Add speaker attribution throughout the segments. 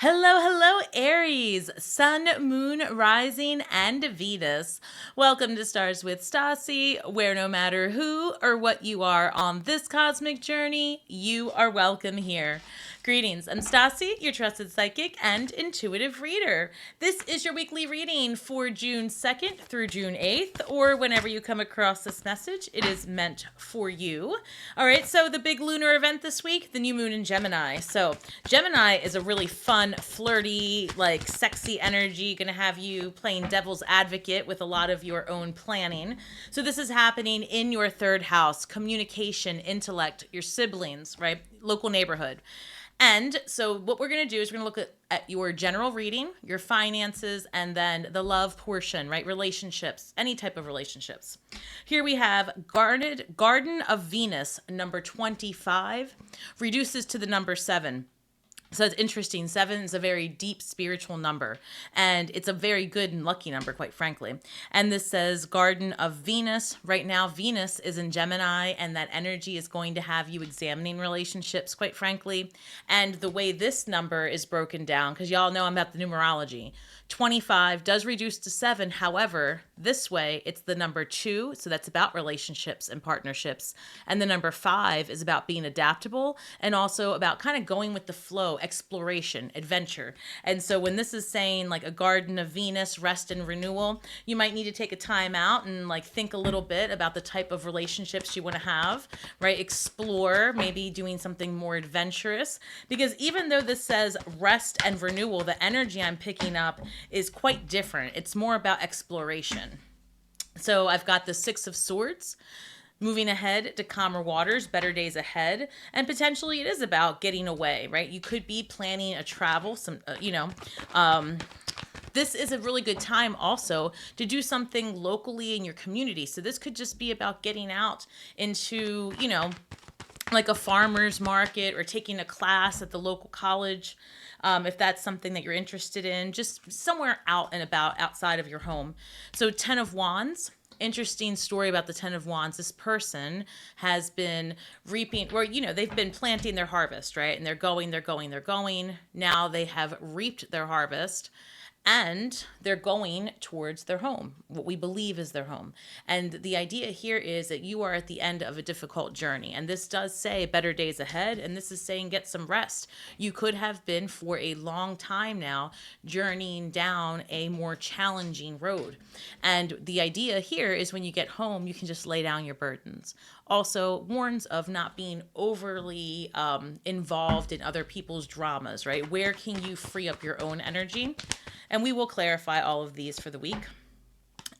Speaker 1: Hello, hello, Aries, Sun, Moon, Rising, and Venus. Welcome to Stars with Stasi, where no matter who or what you are on this cosmic journey, you are welcome here. Greetings, I'm Stasi, your trusted psychic and intuitive reader. This is your weekly reading for June 2nd through June 8th, or whenever you come across this message, it is meant for you. All right, so the big lunar event this week, the new moon in Gemini. So Gemini is a really fun, flirty, like sexy energy, going to have you playing devil's advocate with a lot of your own planning. So this is happening in your third house, communication, intellect, your siblings, right? Local neighborhood. And so what we're going to do is we're going to look at your general reading, your finances, and then the love portion, right? Relationships, any type of relationships. Here we have Garden of Venus, number 25, reduces to the number 7. So it's interesting. 7 is a very deep spiritual number, and it's a very good and lucky number, quite frankly. And this says Garden of Venus. Right now, Venus is in Gemini, and that energy is going to have you examining relationships, quite frankly. And the way this number is broken down, because y'all know I'm about the numerology, 25 does reduce to 7. However, this way, it's the number 2. So that's about relationships and partnerships. And the number 5 is about being adaptable and also about kind of going with the flow, exploration, adventure. And so when this is saying like a Garden of Venus, rest and renewal, you might need to take a time out and like think a little bit about the type of relationships you want to have, right? Explore, maybe doing something more adventurous. Because even though this says rest and renewal, the energy I'm picking up is quite different. It's more about exploration. So I've got the 6 of Swords, moving ahead to calmer waters, better days ahead, and potentially it is about getting away, right? You could be planning a travel, this is a really good time also to do something locally in your community. So this could just be about getting out into, like a farmer's market or taking a class at the local college. If that's something that you're interested in, just somewhere out and about outside of your home. So 10 of Wands, interesting story about the 10 of Wands. This person has been reaping, or, they've been planting their harvest, right? And they're going. Now they have reaped their harvest. And they're going towards their home, what we believe is their home. And the idea here is that you are at the end of a difficult journey. And this does say better days ahead. And this is saying get some rest. You could have been for a long time now journeying down a more challenging road. And the idea here is when you get home, you can just lay down your burdens. Also warns of not being overly involved in other people's dramas, right? Where can you free up your own energy? And we will clarify all of these for the week.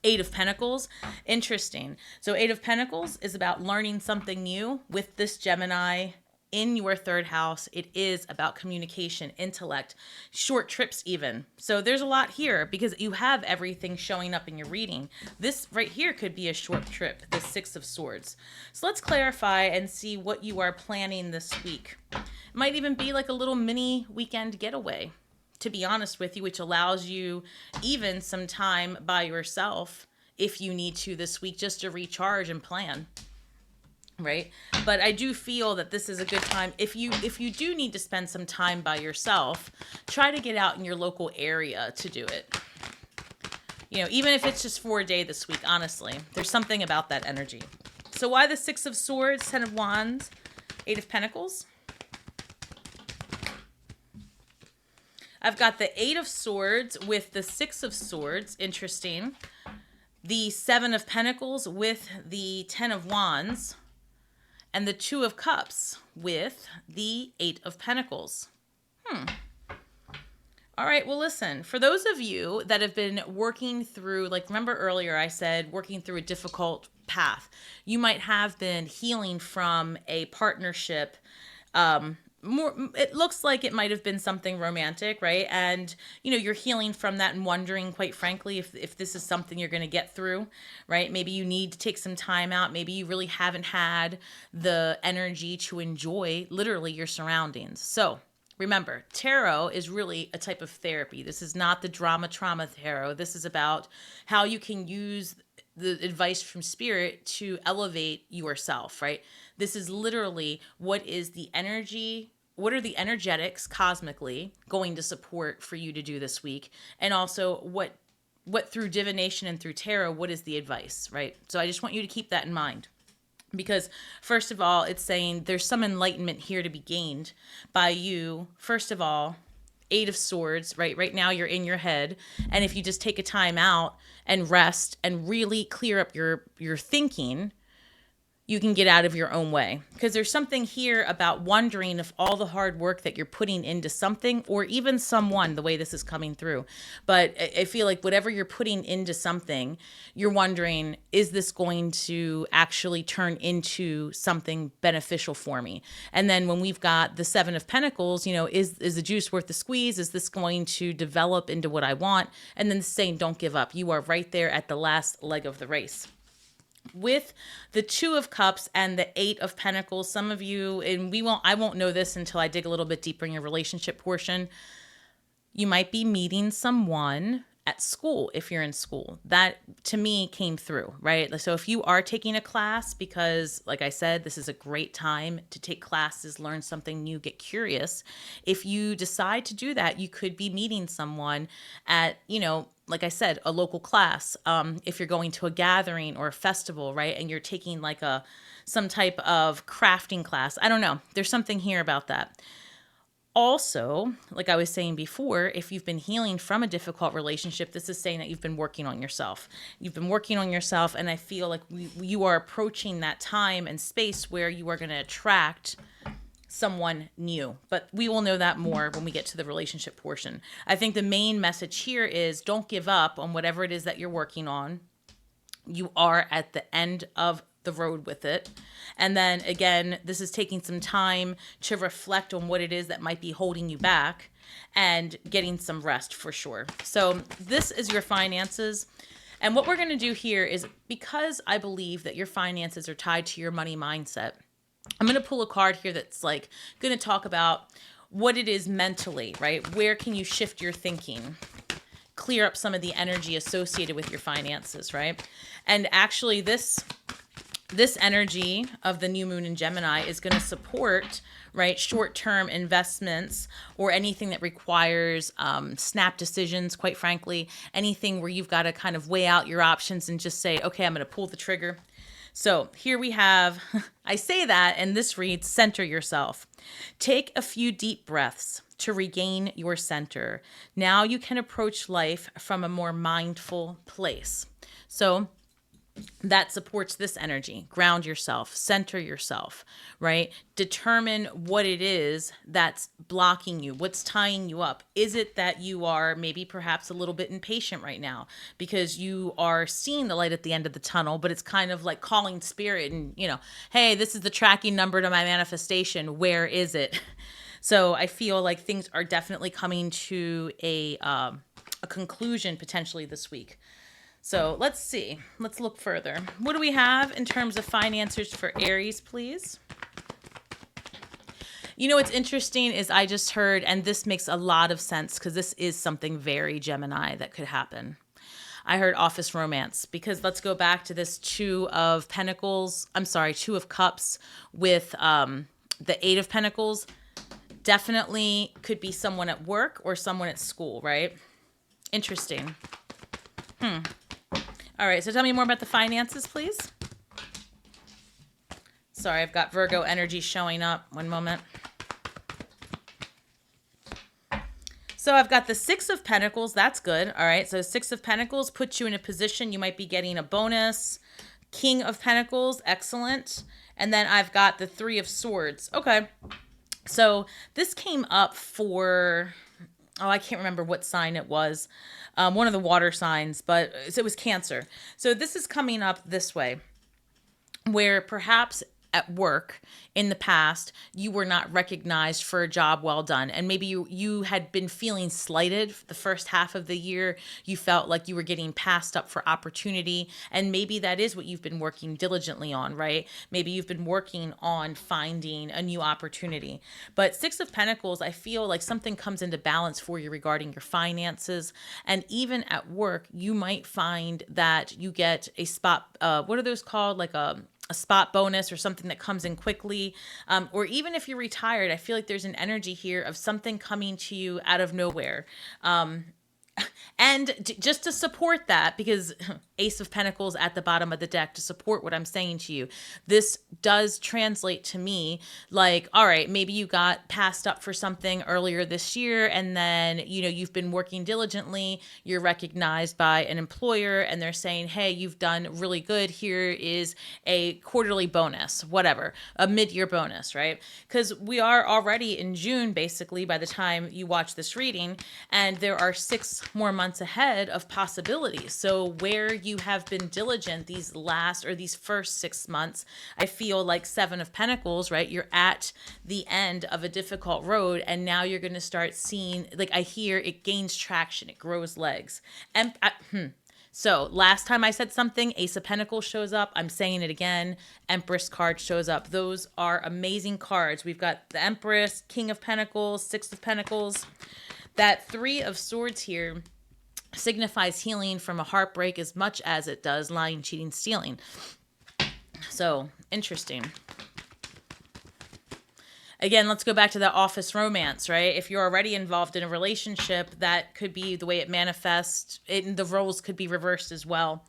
Speaker 1: 8 of Pentacles, interesting. So 8 of Pentacles is about learning something new with this Gemini in your third house. It is about communication, intellect, short trips even. So there's a lot here because you have everything showing up in your reading. This right here could be a short trip, the 6 of Swords. So let's clarify and see what you are planning this week. It might even be like a little mini weekend getaway, to be honest with you, which allows you even some time by yourself if you need to this week just to recharge and plan. Right? But I do feel that this is a good time. If you do need to spend some time by yourself, try to get out in your local area to do it. Even if it's just for a day this week, honestly, there's something about that energy. So why the 6 of Swords, 10 of Wands, 8 of Pentacles? I've got the 8 of Swords with the 6 of Swords. Interesting. The 7 of Pentacles with the 10 of Wands. And the 2 of Cups with the 8 of Pentacles. All right, well, listen, for those of you that have been working through, like, remember earlier I said working through a difficult path. You might have been healing from a partnership, it looks like it might have been something romantic, right? And, you're healing from that and wondering, quite frankly, if this is something you're going to get through, right? Maybe you need to take some time out. Maybe you really haven't had the energy to enjoy literally your surroundings. So remember, tarot is really a type of therapy. This is not the drama trauma tarot. This is about how you can use the advice from spirit to elevate yourself, right? This is literally what is the energy what are the energetics cosmically going to support for you to do this week? And also what through divination and through tarot, what is the advice, right? So I just want you to keep that in mind. Because first of all, it's saying there's some enlightenment here to be gained by you. First of all, Eight of Swords, right? Right now you're in your head. And if you just take a time out and rest and really clear up your thinking, you can get out of your own way. Because there's something here about wondering if all the hard work that you're putting into something, or even someone, the way this is coming through. But I feel like whatever you're putting into something, you're wondering, is this going to actually turn into something beneficial for me? And then when we've got the Seven of Pentacles, is the juice worth the squeeze? Is this going to develop into what I want? And then saying, don't give up. You are right there at the last leg of the race. With the Two of Cups and the Eight of Pentacles, some of you, and I won't know this until I dig a little bit deeper in your relationship portion, you might be meeting someone at school if you're in school. That to me came through, right? So if you are taking a class, because like I said, this is a great time to take classes, learn something new, get curious. If you decide to do that, you could be meeting someone at, like I said, a local class. If you're going to a gathering or a festival, right? And you're taking like some type of crafting class. I don't know. There's something here about that. Also, like I was saying before, if you've been healing from a difficult relationship, this is saying that you've been working on yourself. You've been working on yourself, and I feel like you are approaching that time and space where you are going to attract someone new. But we will know that more when we get to the relationship portion. I think the main message here is don't give up on whatever it is that you're working on. You are at the end of the road with it. And then again, this is taking some time to reflect on what it is that might be holding you back and getting some rest for sure. So this is your finances. And what we're going to do here is, because I believe that your finances are tied to your money mindset, I'm going to pull a card here that's like going to talk about what it is mentally, right? Where can you shift your thinking? Clear up some of the energy associated with your finances, right? And actually this energy of the new moon in Gemini is going to support, right, short-term investments or anything that requires snap decisions, quite frankly, anything where you've got to kind of weigh out your options and just say, okay, I'm going to pull the trigger. So here we have, I say that, and this reads, center yourself. Take a few deep breaths to regain your center. Now you can approach life from a more mindful place. So that supports this energy. Ground yourself, center yourself, right? Determine what it is that's blocking you, what's tying you up. Is it that you are maybe perhaps a little bit impatient right now because you are seeing the light at the end of the tunnel, but it's kind of like calling spirit and, hey, this is the tracking number to my manifestation. Where is it? So I feel like things are definitely coming to a conclusion potentially this week. So let's see. Let's look further. What do we have in terms of finances for Aries, please? What's interesting is I just heard, and this makes a lot of sense because this is something very Gemini that could happen. I heard office romance, because let's go back to this Two of Cups with the Eight of Pentacles. Definitely could be someone at work or someone at school, right? Interesting. All right, so tell me more about the finances, please. Sorry, I've got Virgo energy showing up. One moment. So I've got the Six of Pentacles. That's good. All right, so Six of Pentacles puts you in a position. You might be getting a bonus. King of Pentacles, excellent. And then I've got the Three of Swords. Okay, so this came up for... I can't remember what sign it was. One of the water signs, but it was Cancer. So this is coming up this way, where perhaps at work in the past, you were not recognized for a job well done. And maybe you had been feeling slighted the first half of the year. You felt like you were getting passed up for opportunity. And maybe that is what you've been working diligently on, right? Maybe you've been working on finding a new opportunity. But Six of Pentacles, I feel like something comes into balance for you regarding your finances. And even at work, you might find that you get a spot, what are those called? Like a a spot bonus or something that comes in quickly. Or even if you're retired, I feel like there's an energy here of something coming to you out of nowhere. And just to support that, because Ace of Pentacles at the bottom of the deck to support what I'm saying to you, this does translate to me like, all right, maybe you got passed up for something earlier this year, and then, you know, you've been working diligently, you're recognized by an employer, and they're saying, hey, you've done really good. Here is a quarterly bonus, whatever, a mid-year bonus, right? Because we are already in June, basically, by the time you watch this reading, and there are 6 more months ahead of possibilities. So where you have been diligent these first 6 months, I feel like 7 of Pentacles, right? You're at the end of a difficult road, and now you're going to start seeing, like, I hear it gains traction, it grows legs. And so last time I said something, Ace of Pentacles shows up. I'm saying it again. Empress card shows up. Those are amazing cards. We've got the Empress, King of Pentacles, 6 of Pentacles. That 3 of Swords here signifies healing from a heartbreak as much as it does lying, cheating, stealing. So, interesting. Again, let's go back to the office romance, right? If you're already involved in a relationship, that could be the way it manifests. The roles could be reversed as well.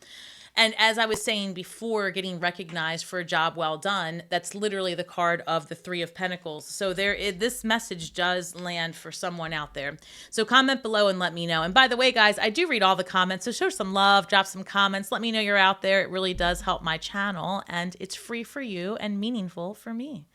Speaker 1: And as I was saying before, getting recognized for a job well done, that's literally the card of the 3 of Pentacles. So this message does land for someone out there. So comment below and let me know. And by the way, guys, I do read all the comments, so show some love, drop some comments, let me know you're out there. It really does help my channel, and it's free for you and meaningful for me.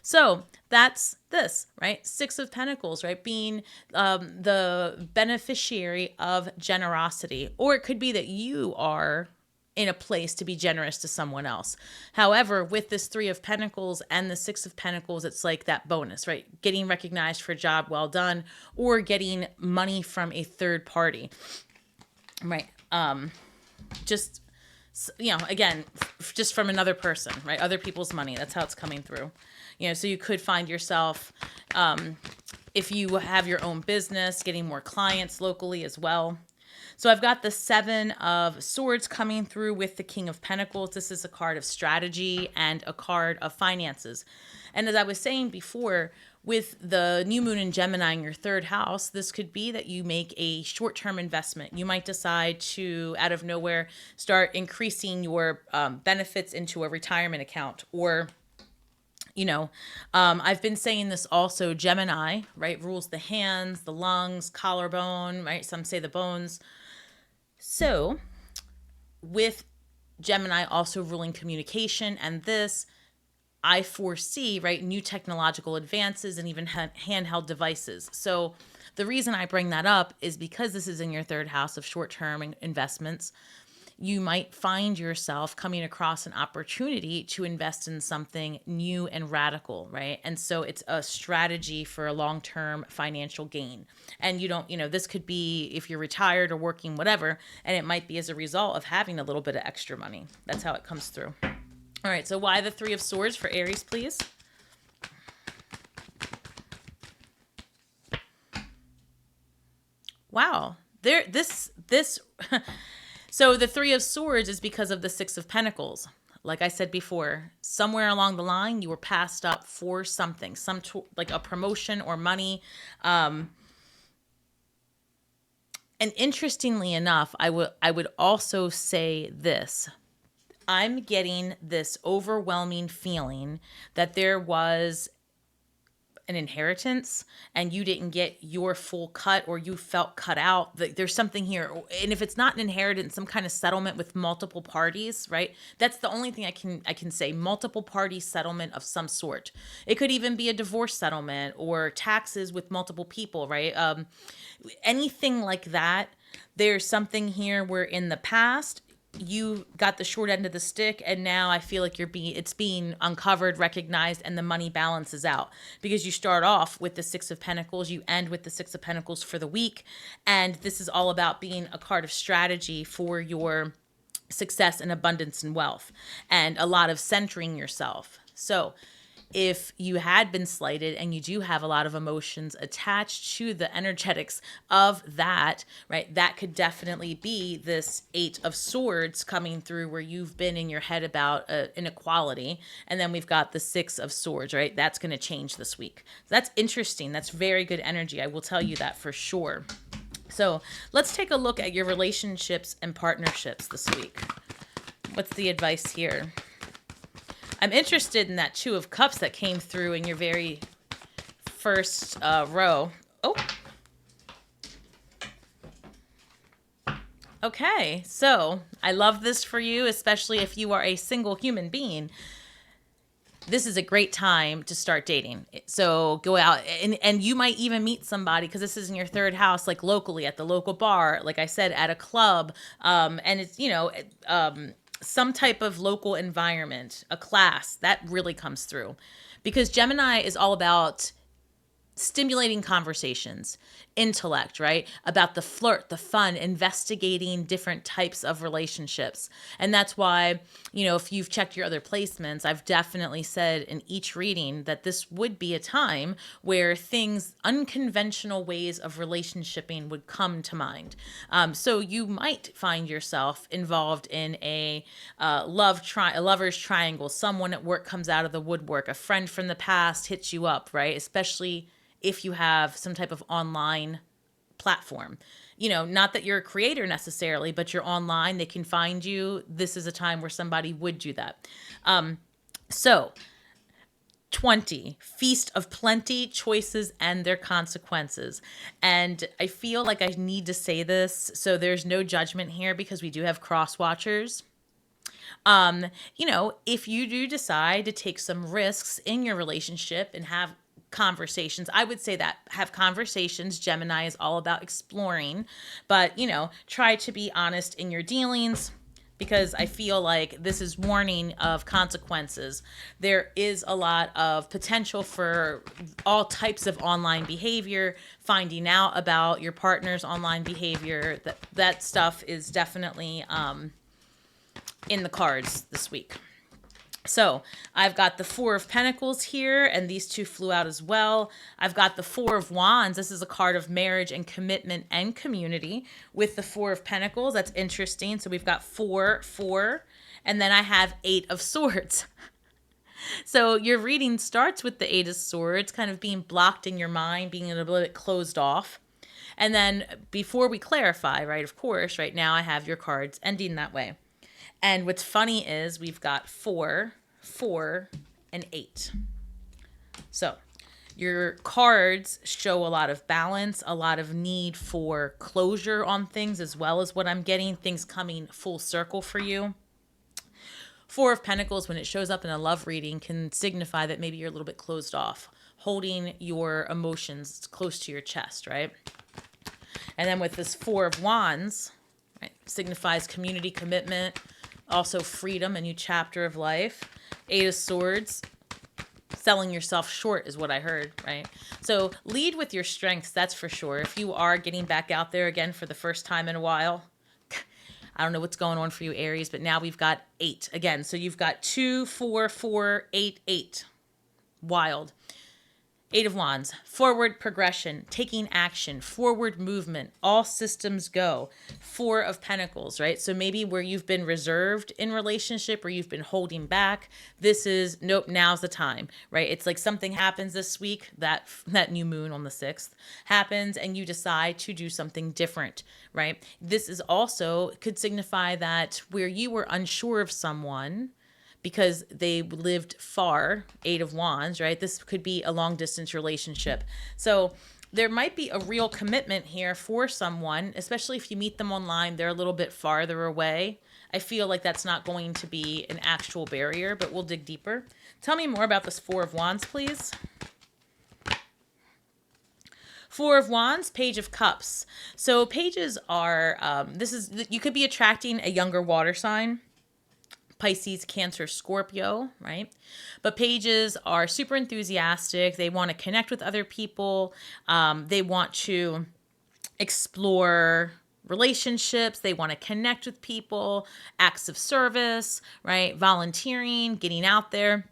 Speaker 1: So that's this, right? 6 of Pentacles, right? Being the beneficiary of generosity. Or it could be that you are in a place to be generous to someone else. However, with this 3 of Pentacles and the 6 of Pentacles, it's like that bonus, right? Getting recognized for a job well done, or getting money from a third party, right? Just, you know, again, just from another person, right? Other people's money. That's how it's coming through. You know, so you could find yourself, if you have your own business, getting more clients locally as well. So I've got the 7 of Swords coming through with the King of Pentacles. This is a card of strategy and a card of finances. And as I was saying before, with the new moon in Gemini in your 3rd house, this could be that you make a short-term investment. You might decide to, out of nowhere, start increasing your benefits into a retirement account. Or, you know, I've been saying this also, Gemini, right, rules the hands, the lungs, collarbone, right? Some say the bones. So with Gemini also ruling communication and this, I foresee, right, new technological advances and even handheld devices. So the reason I bring that up is because this is in your 3rd house of short-term investments. You might find yourself coming across an opportunity to invest in something new and radical, right? And so it's a strategy for a long-term financial gain. And you don't, you know, this could be if you're retired or working, whatever, and it might be as a result of having a little bit of extra money. That's how it comes through. All right, so why the 3 of Swords for Aries, please? Wow, this So the 3 of Swords is because of the 6 of Pentacles. Like I said before, somewhere along the line, you were passed up for something, like a promotion or money. And interestingly enough, I would also say this. I'm getting this overwhelming feeling that there was an inheritance and you didn't get your full cut, or you felt cut out. There's something here. And if it's not an inheritance, some kind of settlement with multiple parties, right? That's the only thing I can say, multiple party settlement of some sort. It could even be a divorce settlement or taxes with multiple people, right? Anything like that. There's something here where in the past, you got the short end of the stick, and now I feel like it's being uncovered, recognized, and the money balances out, because you start off with the 6 of Pentacles, you end with the 6 of Pentacles for the week, and this is all about being a card of strategy for your success and abundance and wealth, and a lot of centering yourself. So if you had been slighted and you do have a lot of emotions attached to the energetics of that, right, that could definitely be this Eight of Swords coming through where you've been in your head about inequality. And then we've got the Six of Swords, right? That's going to change this week. So that's interesting. That's very good energy. I will tell you that for sure. So let's take a look at your relationships and partnerships this week. What's the advice here? I'm interested in that Two of Cups that came through in your very first row. Oh. Okay, so I love this for you, especially if you are a single human being. This is a great time to start dating. So go out and you might even meet somebody because this is in your third house, like locally at the local bar, like I said, at a club. And it's, some type of local environment, a class that really comes through because Gemini is all about stimulating conversations, intellect, right? About the flirt, the fun, investigating different types of relationships. And that's why, if you've checked your other placements, I've definitely said in each reading that this would be a time where unconventional ways of relationshiping would come to mind. So you might find yourself involved in a lover's triangle. Someone at work comes out of the woodwork. A friend from the past hits you up, right? Especially if you have some type of online platform. Not that you're a creator necessarily, but you're online, they can find you. This is a time where somebody would do that. So 20, Feast of Plenty, Choices and Their Consequences. And I feel like I need to say this, so there's no judgment here because we do have cross watchers. If you do decide to take some risks in your relationship and have conversations, I would say that have conversations. Gemini is all about exploring, but try to be honest in your dealings because I feel like this is warning of consequences. There is a lot of potential for all types of online behavior, finding out about your partner's online behavior. That stuff is definitely in the cards this week. So I've got the Four of Pentacles here, and these two flew out as well. I've got the Four of Wands. This is a card of marriage and commitment and community with the Four of Pentacles. That's interesting. So we've got 4, 4, and then I have 8 of Swords. So your reading starts with the 8 of Swords, kind of being blocked in your mind, being a little bit closed off. And then before we clarify, right, of course, right now I have your cards ending that way. And what's funny is we've got 4, 4, and 8. So your cards show a lot of balance, a lot of need for closure on things, as well as what I'm getting, things coming full circle for you. 4 of Pentacles, when it shows up in a love reading, can signify that maybe you're a little bit closed off, holding your emotions close to your chest, right? And then with this 4 of Wands, right, signifies community, commitment, also freedom, a new chapter of life. 8 of Swords, selling yourself short is what I heard, right? So lead with your strengths, that's for sure. If you are getting back out there again for the first time in a while, I don't know what's going on for you, Aries, but now we've got 8 again. So you've got 2, 4, 4, 8, 8. Wild. 8 of Wands, forward progression, taking action, forward movement, all systems go. 4 of Pentacles, right? So maybe where you've been reserved in relationship or you've been holding back, this is, nope, now's the time, right? It's like something happens this week, that new moon on the 6th happens and you decide to do something different, right? This is also, could signify that where you were unsure of someone, because they lived far, 8 of Wands, right? This could be a long distance relationship. So there might be a real commitment here for someone, especially if you meet them online, they're a little bit farther away. I feel like that's not going to be an actual barrier, but we'll dig deeper. Tell me more about this 4 of Wands, please. 4 of Wands, Page of Cups. So pages are, you could be attracting a younger water sign. Pisces, Cancer, Scorpio, right? But pages are super enthusiastic. They want to connect with other people. They want to explore relationships. They want to connect with people, acts of service, right? Volunteering, getting out there.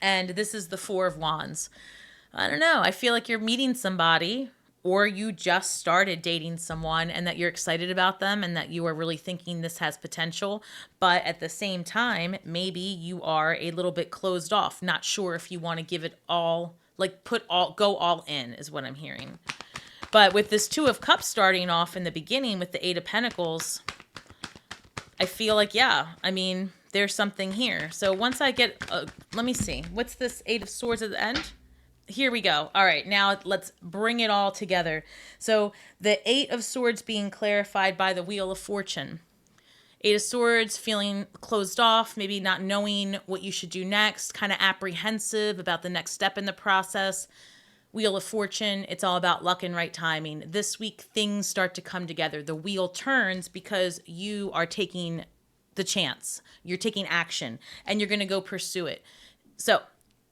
Speaker 1: And this is the Four of Wands. I don't know. I feel like you're meeting somebody, or you just started dating someone and that you're excited about them and that you are really thinking this has potential. But at the same time, maybe you are a little bit closed off, not sure if you want to give it all, like go all in is what I'm hearing. But with this Two of Cups starting off in the beginning with the Eight of Pentacles, I feel like, yeah, I mean, there's something here. So once I get, let me see. What's this Eight of Swords at the end? Here we go. All right, now let's bring it all together. So the Eight of Swords being clarified by the Wheel of Fortune. Eight of Swords, feeling closed off, maybe not knowing what you should do next, kind of apprehensive about the next step in the process. Wheel of Fortune, it's all about luck and right timing. This week, things start to come together. The wheel turns because you are taking the chance. You're taking action, and you're going to go pursue it. So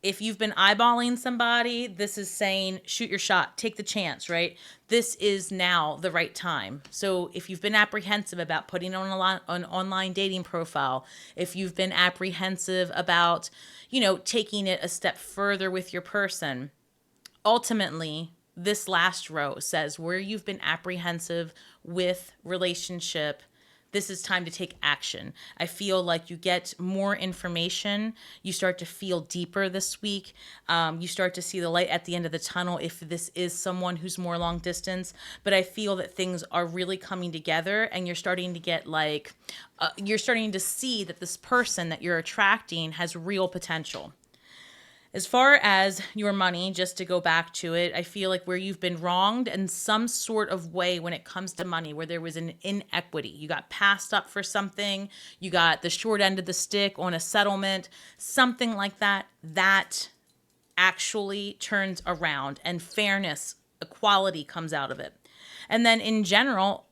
Speaker 1: if you've been eyeballing somebody, this is saying, shoot your shot, take the chance, right? This is now the right time. So if you've been apprehensive about putting on an online dating profile, if you've been apprehensive about, taking it a step further with your person, ultimately, this last row says where you've been apprehensive with relationship, this is time to take action. I feel like you get more information. You start to feel deeper this week. You start to see the light at the end of the tunnel if this is someone who's more long distance. But I feel that things are really coming together, and you're starting to get you're starting to see that this person that you're attracting has real potential. As far as your money, just to go back to it, I feel like where you've been wronged in some sort of way when it comes to money, where there was an inequity. You got passed up for something, you got the short end of the stick on a settlement, something like that, that actually turns around and fairness, equality comes out of it. And then in general,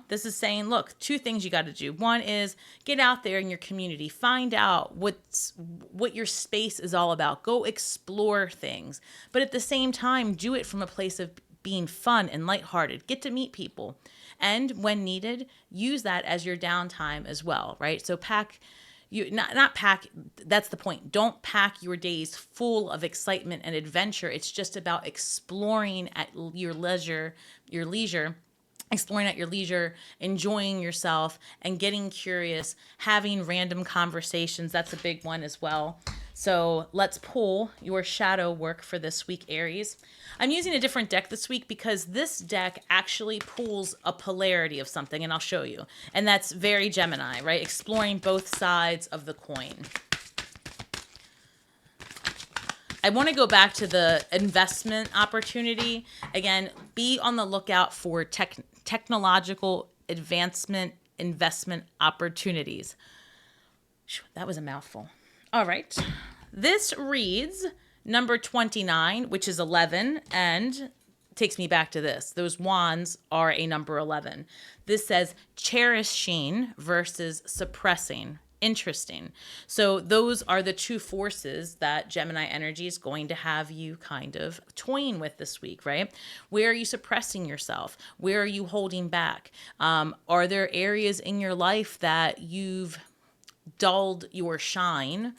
Speaker 1: this is saying, look, two things you got to do. One is get out there in your community, find out what your space is all about. Go explore things, but at the same time, do it from a place of being fun and lighthearted. Get to meet people, and when needed, use that as your downtime as well, right? So not pack. That's the point. Don't pack your days full of excitement and adventure. It's just about exploring at your leisure. Exploring at your leisure, enjoying yourself, and getting curious, having random conversations. That's a big one as well. So let's pull your shadow work for this week, Aries. I'm using a different deck this week because this deck actually pulls a polarity of something, and I'll show you. And that's very Gemini, right? Exploring both sides of the coin. I want to go back to the investment opportunity. Again, be on the lookout for technological advancement investment opportunities. That was a mouthful. All right. This reads number 29, which is 11, and takes me back to this. Those wands are a number 11. This says cherishing versus suppressing. Interesting. So those are the two forces that Gemini energy is going to have you kind of toying with this week, right? Where are you suppressing yourself? Where are you holding back? Are there areas in your life that you've dulled your shine,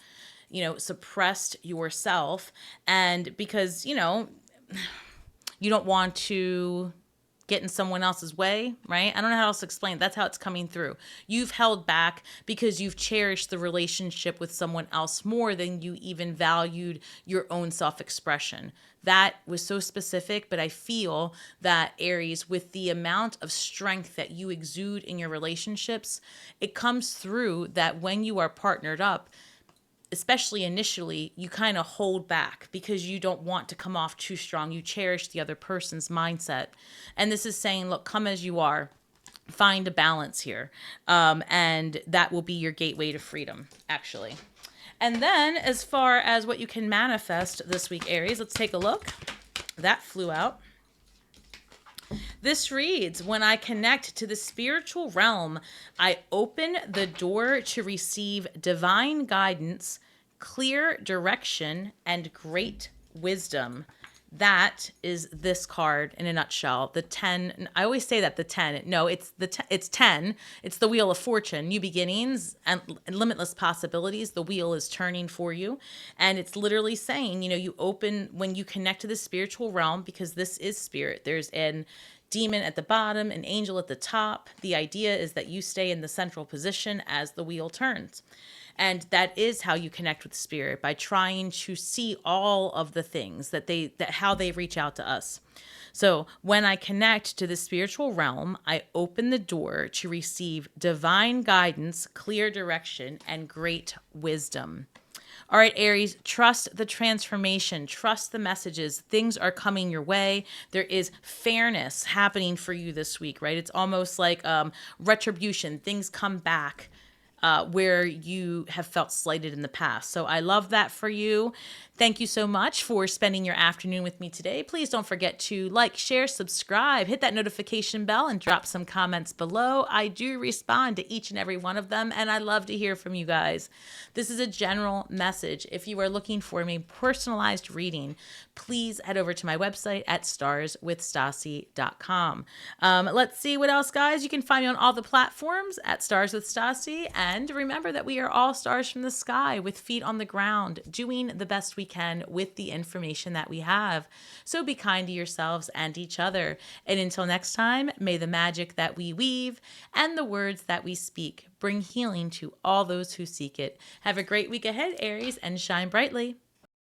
Speaker 1: suppressed yourself, and because, you don't want to get in someone else's way, right? I don't know how else to explain it. That's how it's coming through. You've held back because you've cherished the relationship with someone else more than you even valued your own self-expression. That was so specific, but I feel that, Aries, with the amount of strength that you exude in your relationships, it comes through that when you are partnered up, especially initially, you kind of hold back because you don't want to come off too strong. You cherish the other person's mindset. And this is saying, look, come as you are. Find a balance here. And that will be your gateway to freedom, actually. And then as far as what you can manifest this week, Aries, let's take a look. That flew out. This reads, when I connect to the spiritual realm, I open the door to receive divine guidance, clear direction, and great wisdom. that is this card in a nutshell. The 10, I always say that the 10. No, it's it's 10. It's the wheel of fortune, new beginnings and limitless possibilities. The wheel is turning for you. And it's literally saying, you know, you open when you connect to the spiritual realm, because this is spirit. There's an demon at the bottom, an angel at the top. The idea is that you stay in the central position as the wheel turns. And that is how you connect with spirit, by trying to see all of the things that how they reach out to us. So when I connect to the spiritual realm, I open the door to receive divine guidance, clear direction, and great wisdom. All right, Aries, trust the transformation, trust the messages. Things are coming your way. There is fairness happening for you this week, right? It's almost like retribution. Things come back where you have felt slighted in the past. So I love that for you. Thank you so much for spending your afternoon with me today. Please don't forget to like, share, subscribe, hit that notification bell, and drop some comments below. I do respond to each and every one of them, and I love to hear from you guys. This is a general message. If you are looking for a personalized reading, please head over to my website at starswithstasi.com. Let's see what else, guys. You can find me on all the platforms at starswithstasi, and remember that we are all stars from the sky with feet on the ground, doing the best we can with the information that we have. So be kind to yourselves and each other. And until next time, may the magic that we weave and the words that we speak bring healing to all those who seek it. Have a great week ahead, Aries, and shine brightly.